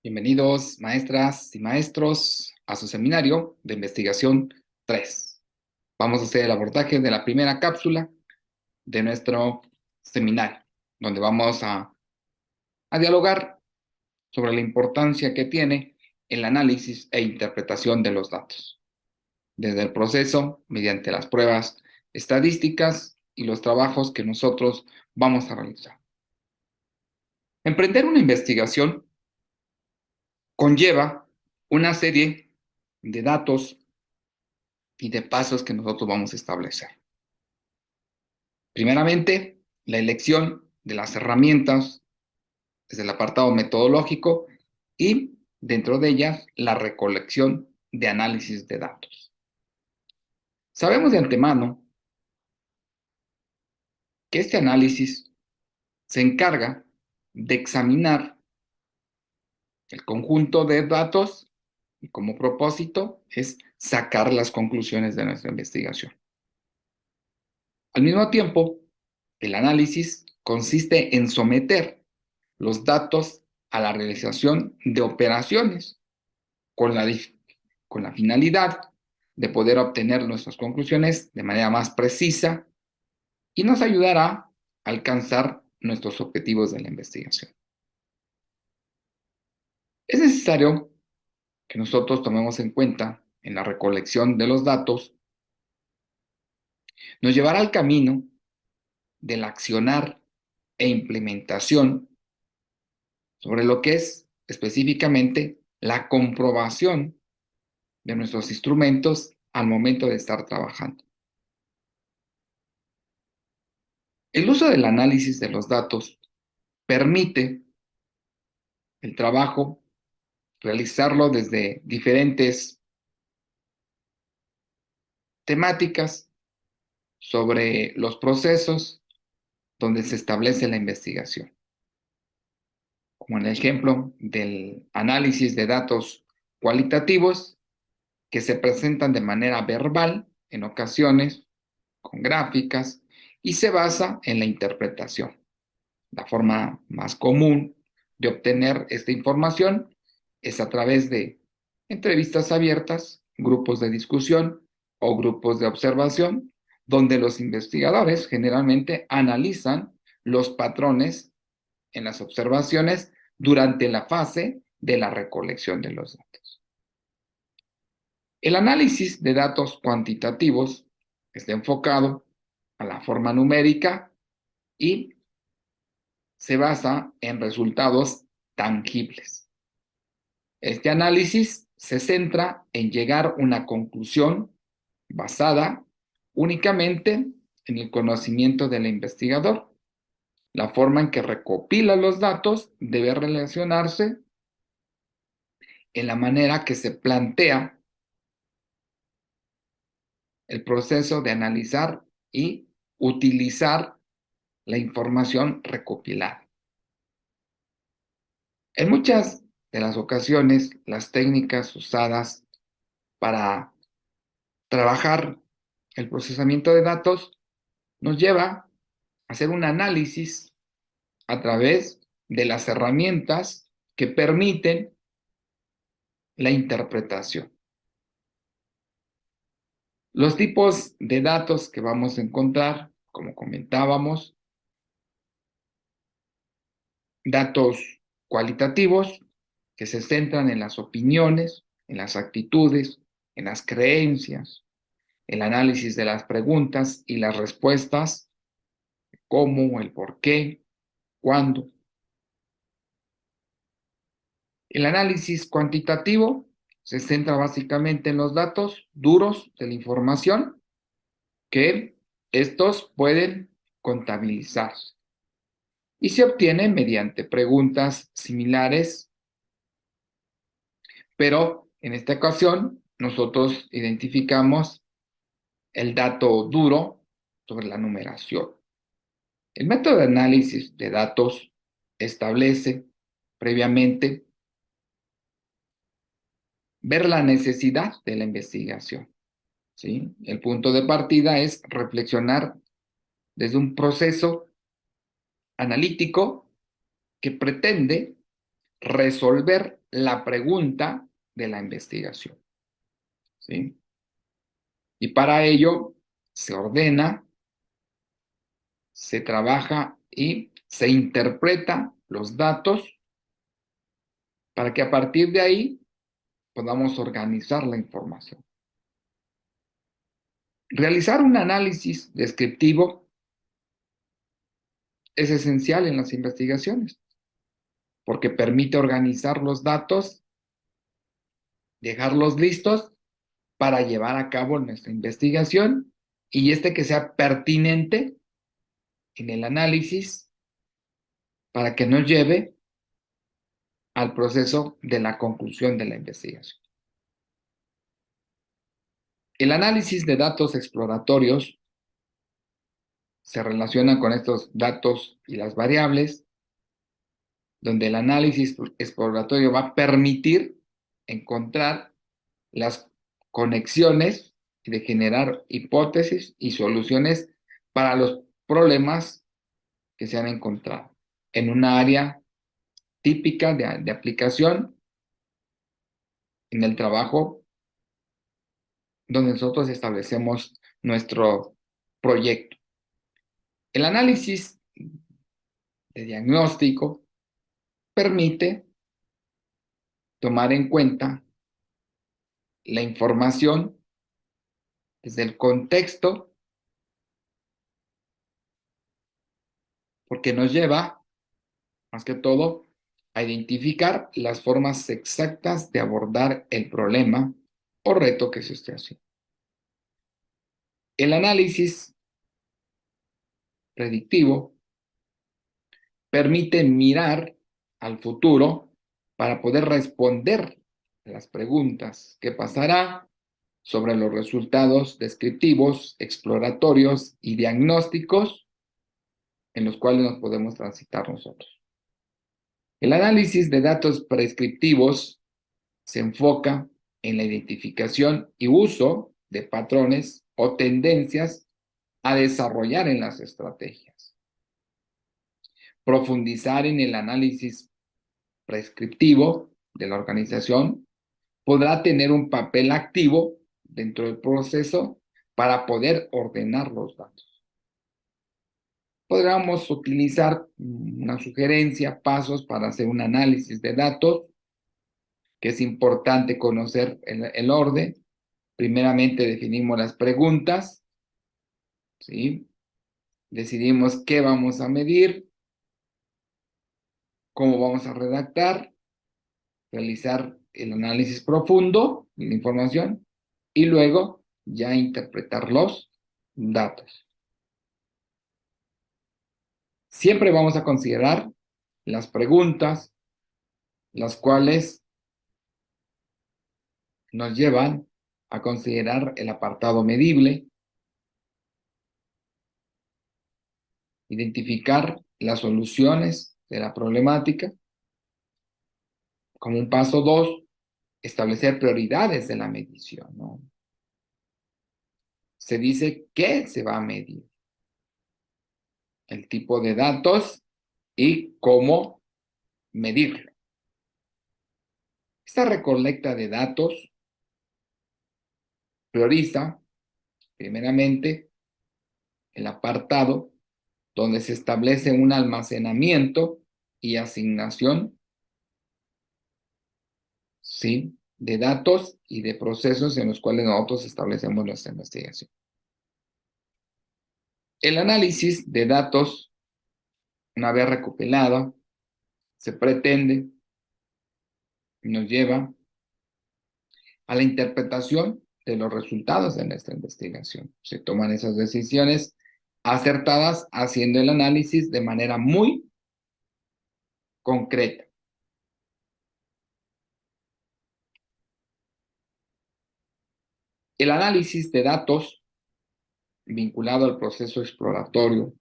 Bienvenidos, maestras y maestros, a su seminario de investigación 3. Vamos a hacer el abordaje de la primera cápsula de nuestro seminario, donde vamos a dialogar sobre la importancia que tiene el análisis e interpretación de los datos, desde el proceso, mediante las pruebas estadísticas y los trabajos que nosotros vamos a realizar. Emprender una investigación conlleva una serie de datos y de pasos que nosotros vamos a establecer. Primeramente, la elección de las herramientas desde el apartado metodológico y dentro de ellas la recolección de análisis de datos. Sabemos de antemano que este análisis se encarga de examinar el conjunto de datos y como propósito es sacar las conclusiones de nuestra investigación. Al mismo tiempo, el análisis consiste en someter los datos a la realización de operaciones con la finalidad de poder obtener nuestras conclusiones de manera más precisa y nos ayudará a alcanzar nuestros objetivos de la investigación. Es necesario que nosotros tomemos en cuenta en la recolección de los datos, nos llevará al camino del accionar e implementación sobre lo que es específicamente la comprobación de nuestros instrumentos al momento de estar trabajando. El uso del análisis de los datos permite el trabajo realizarlo desde diferentes temáticas sobre los procesos donde se establece la investigación, como en el ejemplo del análisis de datos cualitativos que se presentan de manera verbal en ocasiones con gráficas y se basa en la interpretación. La forma más común de obtener esta información es a través de entrevistas abiertas, grupos de discusión o grupos de observación, donde los investigadores generalmente analizan los patrones en las observaciones durante la fase de la recolección de los datos. El análisis de datos cuantitativos está enfocado a la forma numérica y se basa en resultados tangibles. Este análisis se centra en llegar a una conclusión basada únicamente en el conocimiento del investigador. La forma en que recopila los datos debe relacionarse en la manera que se plantea el proceso de analizar y utilizar la información recopilada. En muchas de las ocasiones, las técnicas usadas para trabajar el procesamiento de datos nos lleva a hacer un análisis a través de las herramientas que permiten la interpretación. Los tipos de datos que vamos a encontrar, como comentábamos, datos cualitativos que se centran en las opiniones, en las actitudes, en las creencias, el análisis de las preguntas y las respuestas, cómo, el por qué, cuándo. El análisis cuantitativo se centra básicamente en los datos duros de la información que estos pueden contabilizarse y se obtiene mediante preguntas similares, pero en esta ocasión nosotros identificamos el dato duro sobre la numeración. El método de análisis de datos establece previamente ver la necesidad de la investigación, ¿sí? El punto de partida es reflexionar desde un proceso analítico que pretende resolver la pregunta de la investigación, ¿sí? Y para ello se ordena, se trabaja y se interpreta los datos para que a partir de ahí podamos organizar la información. Realizar un análisis descriptivo es esencial en las investigaciones porque permite organizar los datos, dejarlos listos para llevar a cabo nuestra investigación y que sea pertinente en el análisis para que nos lleve al proceso de la conclusión de la investigación. El análisis de datos exploratorios se relaciona con estos datos y las variables, donde el análisis exploratorio va a permitir encontrar las conexiones de generar hipótesis y soluciones para los problemas que se han encontrado en una área típica de aplicación en el trabajo donde nosotros establecemos nuestro proyecto. El análisis de diagnóstico permite tomar en cuenta la información desde el contexto, porque nos lleva, más que todo, a identificar las formas exactas de abordar el problema o reto que se esté haciendo. El análisis predictivo permite mirar al futuro para poder responder a las preguntas: ¿qué pasará? Sobre los resultados descriptivos, exploratorios y diagnósticos en los cuales nos podemos transitar nosotros. El análisis de datos prescriptivos se enfoca en la identificación y uso de patrones o tendencias a desarrollar en las estrategias. Profundizar en el análisis prescriptivo de la organización podrá tener un papel activo dentro del proceso para poder ordenar los datos. Podríamos utilizar una sugerencia, pasos para hacer un análisis de datos, que es importante conocer el orden. Primeramente definimos las preguntas, ¿sí? Decidimos qué vamos a medir, cómo vamos a redactar, realizar el análisis profundo de la información y luego ya interpretar los datos. Siempre vamos a considerar las preguntas, las cuales nos llevan a considerar el apartado medible, identificar las soluciones de la problemática. Como un paso 2, establecer prioridades de la medición, ¿no? Se dice qué se va a medir, el tipo de datos y cómo medirlo. Esta recolecta de datos prioriza, primeramente, el apartado donde se establece un almacenamiento y asignación, ¿sí?, de datos y de procesos en los cuales nosotros establecemos nuestra investigación. El análisis de datos, una vez recopilado, se pretende y nos lleva a la interpretación de los resultados de nuestra investigación. Se toman esas decisiones acertadas haciendo el análisis de manera muy concreta. El análisis de datos vinculado al proceso exploratorio,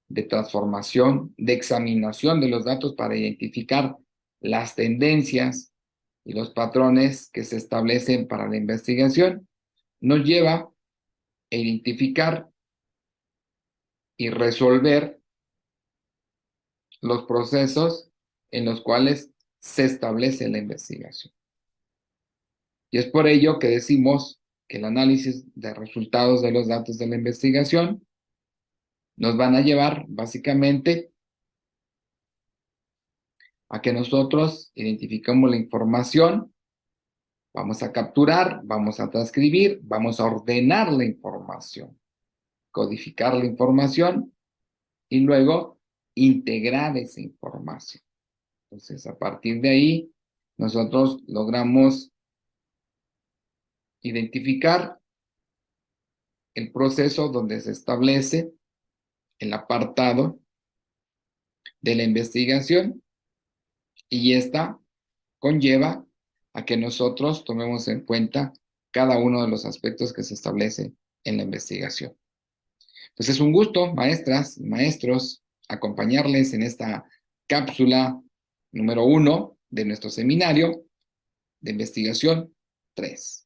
de transformación, de examinación de los datos para identificar las tendencias y los patrones que se establecen para la investigación, nos lleva a identificar y resolver los procesos en los cuales se establece la investigación. Y es por ello que decimos que el análisis de resultados de los datos de la investigación nos van a llevar básicamente a que nosotros identificamos la información, vamos a capturar, vamos a transcribir, vamos a ordenar la información, codificar la información y luego integrar esa información. Entonces, a partir de ahí, nosotros logramos identificar el proceso donde se establece el apartado de la investigación y esta conlleva a que nosotros tomemos en cuenta cada uno de los aspectos que se establece en la investigación. Pues es un gusto, maestras, maestros, acompañarles en esta cápsula número 1 de nuestro seminario de investigación 3.